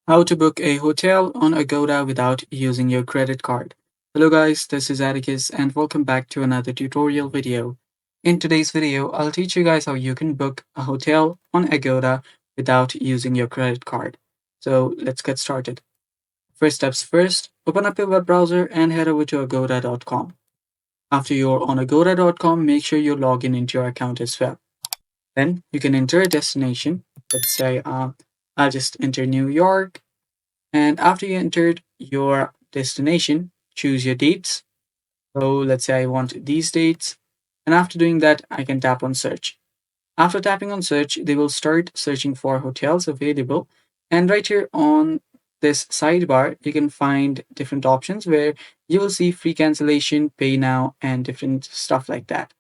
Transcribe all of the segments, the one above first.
How to book a hotel on Agoda without using your credit card. Hello guys, this is Atticus and welcome back to another tutorial video. In today's video, I'll teach you guys how you can book a hotel on Agoda without using your credit card. So let's get started. First steps first, open up your web browser and head over to agoda.com. After you're on agoda.com, make sure you log in into your account as well. Then you can enter a destination. Let's say I'll just enter New York. And after you entered your destination, choose your dates. So let's say I want these dates. And after doing that, I can tap on search. After tapping on search, they will start searching for hotels available. And right here on this sidebar, you can find different options where you will see free cancellation, pay now, and different stuff like that.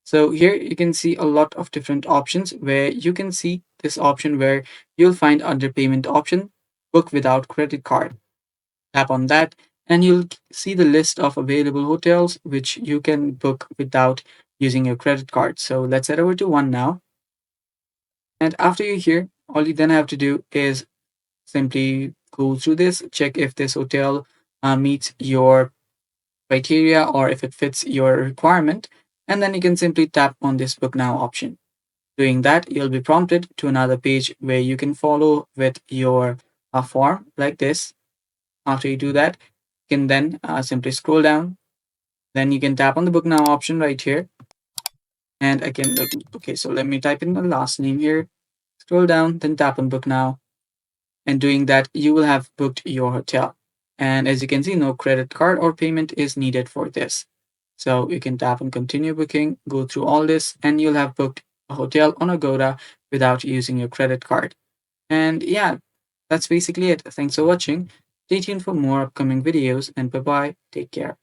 So here you can see a lot of different options where you can see this option where you'll find under payment option, book without credit card. Tap on that and you'll see the list of available hotels which you can book without using your credit card. So let's head over to one now. And after you're here, all you then have to do is simply go through this, check if this hotel meets your criteria or if it fits your requirement. And then you can simply tap on this book now option. Doing that, you'll be prompted to another page where you can follow with your form like this. After you do that, you can then simply scroll down. Then you can tap on the book now option right here. And again, okay, so let me type in the last name here. Scroll down, then tap on book now. And doing that, you will have booked your hotel. And as you can see, no credit card or payment is needed for this. So you can tap on continue booking, go through all this, and you'll have booked a hotel on Agoda without using your credit card. And yeah, that's basically it. Thanks for watching. Stay tuned for more upcoming videos and bye bye. Take care.